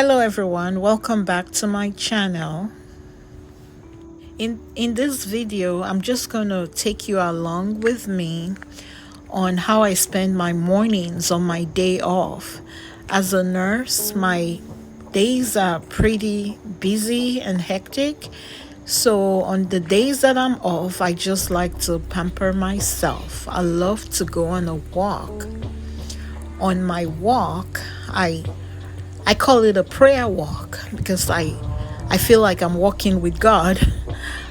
Hello everyone, welcome back to my channel. In this video, I'm just going to take you along with me on how I spend my mornings on my day off. As a nurse, my days are pretty busy and hectic. So on the days that I'm off, I just like to pamper myself. I love to go on a walk. On my walk, I call it a prayer walk because I feel like I'm walking with God.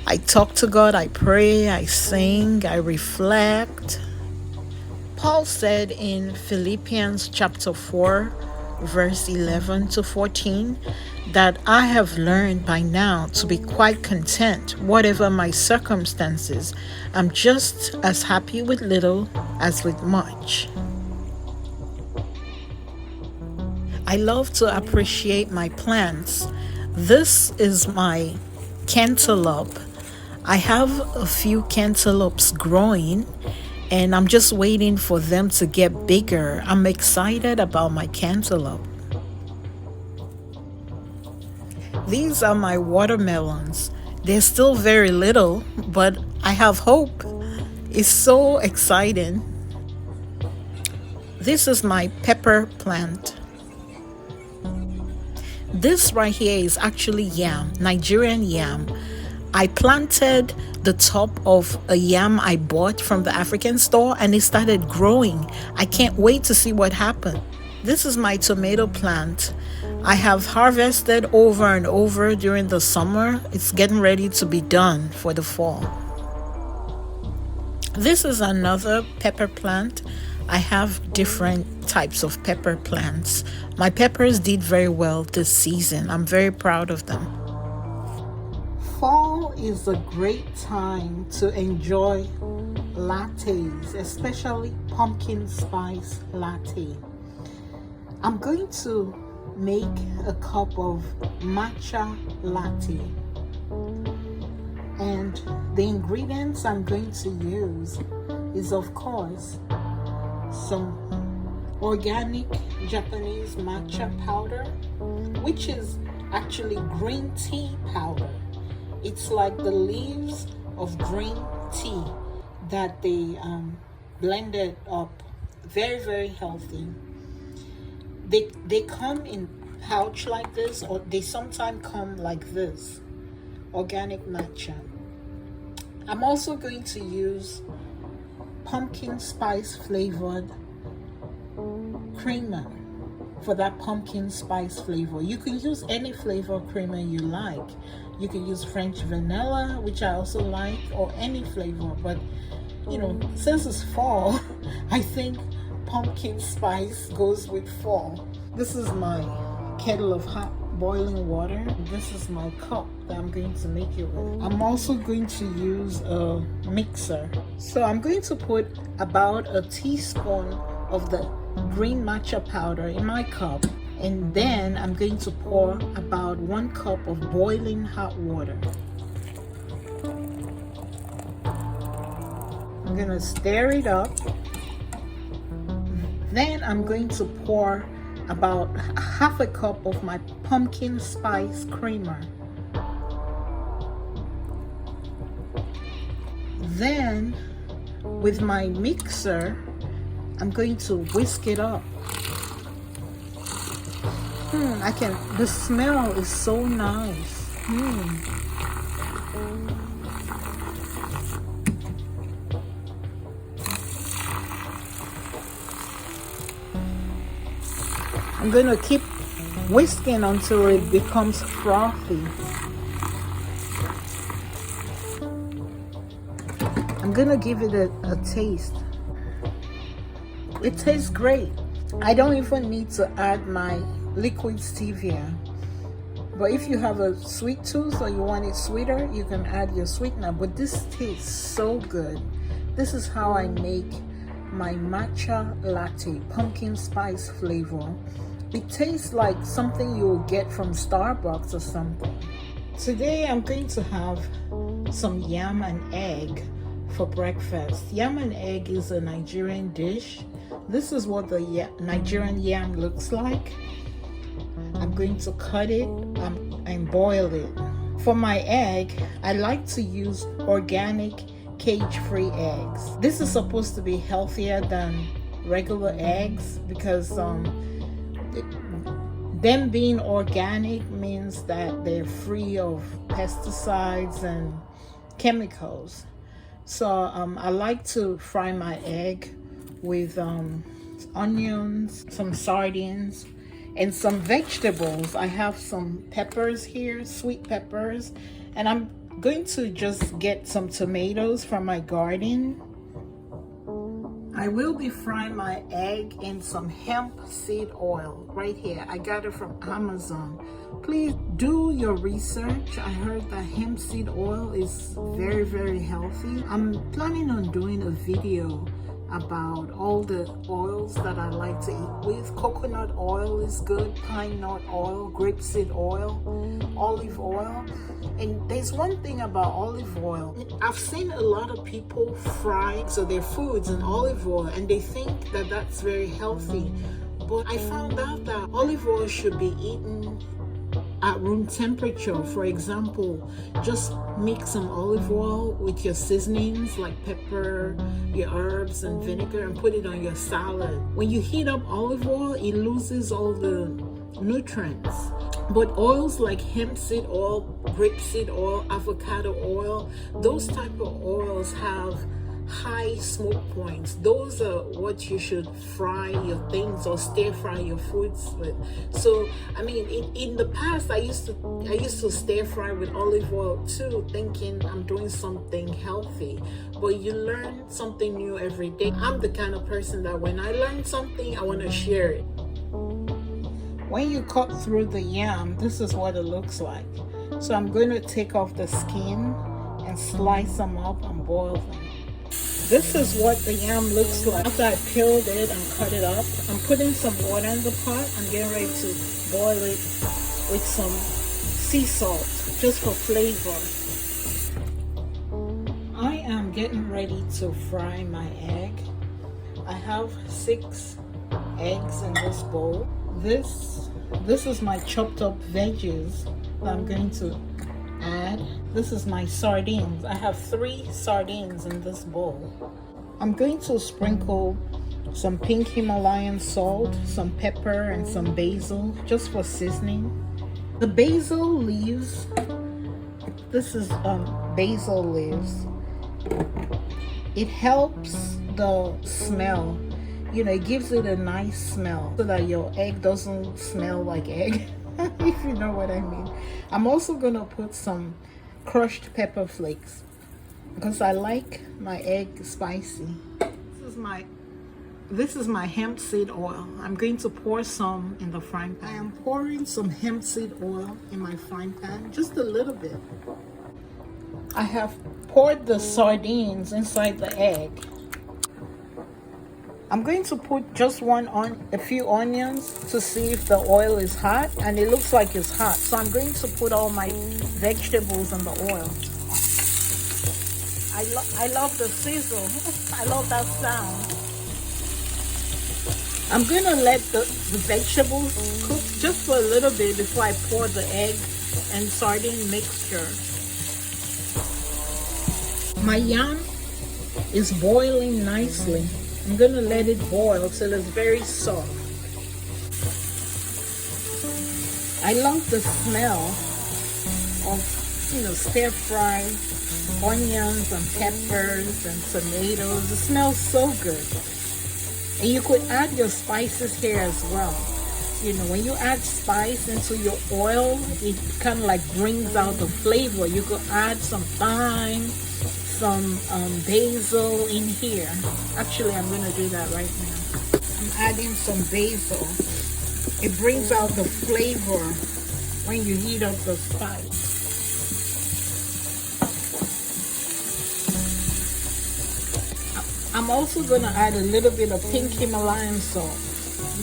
I talk to God, I pray, I sing, I reflect. Paul said in Philippians chapter 4, verse 11 to 14, that I have learned by now to be quite content, whatever my circumstances. I'm just as happy with little as with much. I love to appreciate my plants. This is my cantaloupe. I have a few cantaloupes growing and I'm just waiting for them to get bigger. I'm excited about my cantaloupe. These are my watermelons. They're still very little, but I have hope. It's so exciting. This is my pepper plant. This right here is actually yam, Nigerian yam. I planted the top of a yam I bought from the African store and it started growing. I can't wait to see what happened. This is my tomato plant. I have harvested over and over during the summer. It's getting ready to be done for the fall. This is another pepper plant. I have different types of pepper plants. My peppers did very well this season. I'm very proud of them. Fall is a great time to enjoy lattes, especially pumpkin spice latte. I'm going to make a cup of matcha latte. And the ingredients I'm going to use is, of course, some organic Japanese matcha powder, which is actually green tea powder. It's like the leaves of green tea that they blended up. Very, very healthy. They come in pouch like this, or they sometimes come like this, organic matcha. I'm also going to use pumpkin spice flavored creamer for that pumpkin spice flavor. You can use any flavor creamer you like. You can use French vanilla, which I also like, or any flavor, but you know, since it's fall, I think pumpkin spice goes with fall. This is my kettle of hot boiling water. This is my cup that I'm going to make it with. I'm also going to use a mixer. So I'm going to put about a teaspoon of the green matcha powder in my cup, and then I'm going to pour about 1 cup of boiling hot water. I'm going to stir it up. Then I'm going to pour about half a cup of my pumpkin spice creamer. Then with my mixer, I'm going to whisk it up. The smell is so nice. I'm going to keep whisking until it becomes frothy. I'm going to give it a taste. It tastes great. I don't even need to add my liquid stevia. But if you have a sweet tooth or you want it sweeter, you can add your sweetener. But this tastes so good. This is how I make my matcha latte, pumpkin spice flavor. It tastes like something you will get from Starbucks or something. Today I'm going to have some yam and egg for breakfast. Yam and egg is a Nigerian dish. This is what the Nigerian yam looks like. I'm going to cut it and boil it. For my egg, I like to use organic cage-free eggs. This is supposed to be healthier than regular eggs because them being organic means that they're free of pesticides and chemicals. So I like to fry my egg with onions, some sardines, and some vegetables. I have some peppers here, sweet peppers, and I'm going to just get some tomatoes from my garden. I will be frying my egg in some hemp seed oil right here. I got it from Amazon. Please do your research. I heard that hemp seed oil is very, very healthy. I'm planning on doing a video about all the oils that I like to eat with. Coconut oil is good, pine nut oil, grapeseed oil, olive oil. And there's one thing about olive oil. I've seen a lot of people fry their foods in olive oil and they think that that's very healthy. But I found out that olive oil should be eaten at room temperature. For example, just mix some olive oil with your seasonings like pepper, your herbs and vinegar, and put it on your salad. When you heat up olive oil, it loses all the nutrients. But oils like hemp seed oil, grapeseed oil, avocado oil, those type of oils have high smoke points. Those are what you should fry your things or stir fry your foods with. So I mean, in the past I used to stir fry with olive oil too, thinking I'm doing something healthy. But you learn something new every day. I'm the kind of person that when I learn something, I want to share it. When you cut through the yam, this is what it looks like. So I'm going to take off the skin and slice them up and boil them. This is what the yam looks like. After I peeled it and cut it up, I'm putting some water in the pot. I'm getting ready to boil it with some sea salt, just for flavor. I am getting ready to fry my egg. I have 6 eggs in this bowl. This is my chopped up veggies that I'm going to add. This is my sardines. I have 3 sardines in this bowl. I'm going to sprinkle some pink Himalayan salt, some pepper, and some basil just for seasoning. The basil leaves, this is basil leaves. It helps the smell. You know, it gives it a nice smell so that your egg doesn't smell like egg, if you know what I mean. I'm also gonna put some crushed pepper flakes because I like my egg spicy. This is my hemp seed oil. I'm going to pour some in the frying pan. I am pouring some hemp seed oil in my frying pan, just a little bit. I have poured the sardines inside the egg. I'm going to put just a few onions to see if the oil is hot, and it looks like it's hot. So I'm going to put all my vegetables in the oil. I love the sizzle. I love that sound. I'm going to let the vegetables cook just for a little bit before I pour the egg and sardine mixture. My yam is boiling nicely. I'm going to let it boil till it's very soft. I love the smell of, stir fry onions and peppers and tomatoes. It smells so good. And you could add your spices here as well. When you add spice into your oil, it kind of like brings out the flavor. You could add some thyme, some basil in here. Actually, I'm going to do that right now. I'm adding some basil. It brings out the flavor when you heat up the spice. I'm also going to add a little bit of pink Himalayan salt,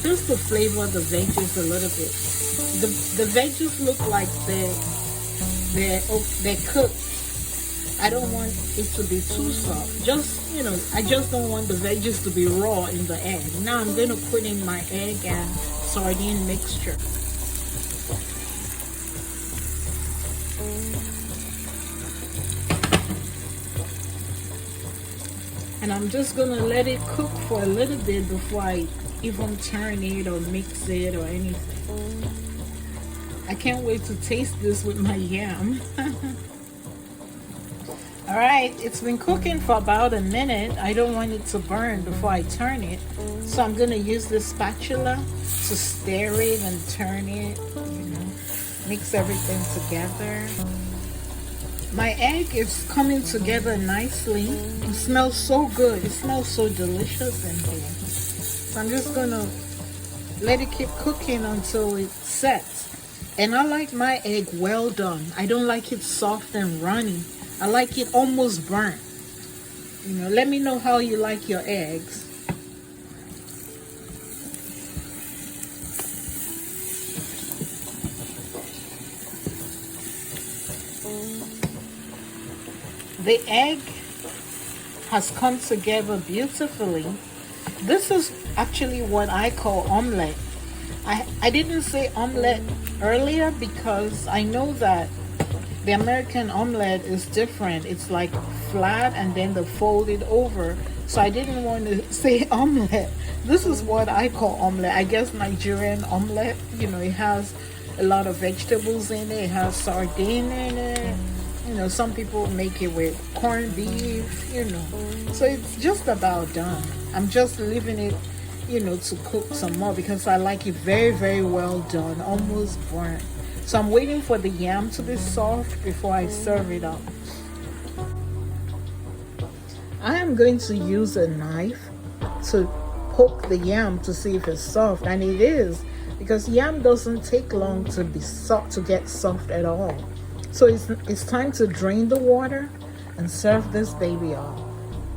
just to flavor the veggies a little bit. The veggies look like they're cooked. I don't want it to be too soft. I just don't want the veggies to be raw in the egg. Now I'm going to put in my egg and sardine mixture. And I'm just gonna let it cook for a little bit before I even turn it or mix it or anything. I can't wait to taste this with my yam. All right, it's been cooking for about a minute. I don't want it to burn before I turn it, so I'm gonna use this spatula to stir it and turn it, you know, mix everything together. My egg is coming together nicely. It smells so good. It smells so delicious in here. So I'm just gonna let it keep cooking until it sets. And I like my egg well done. I don't like it soft and runny. I like it almost burnt. You know, let me know how you like your eggs. The egg has come together beautifully. This is actually what I call omelette. I didn't say omelette earlier because I know that the American omelette is different. It's like flat and then they fold it over. So I didn't want to say omelette. This is what I call omelette. I guess Nigerian omelette, you know, it has a lot of vegetables in it. It has sardine in it. You know, some people make it with corned beef, you know. So it's just about done. I'm just leaving it, you know, to cook some more because I like it very, very well done, almost burnt. So I'm waiting for the yam to be soft before I serve it up. I am going to use a knife to poke the yam to see if it's soft, and it is, because yam doesn't take long to be soft, to get soft at all. So it's time to drain the water and serve this baby up.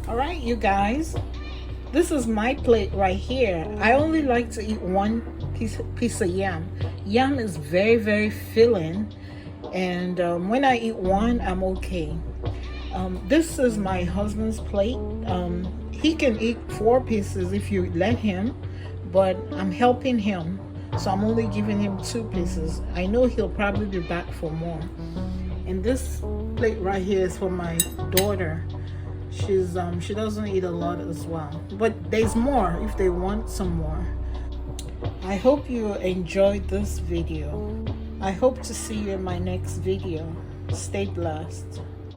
All right, you guys, this is my plate right here. I only like to eat one piece of yam. Yam is very, very filling, and when I eat one, I'm okay. This is my husband's plate. He can eat 4 pieces if you let him, but I'm helping him, so I'm only giving him 2 pieces. I know he'll probably be back for more. And this plate right here is for my daughter. She doesn't eat a lot as well, but there's more if they want some more. I hope you enjoyed this video. I hope to see you in my next video. Stay blessed.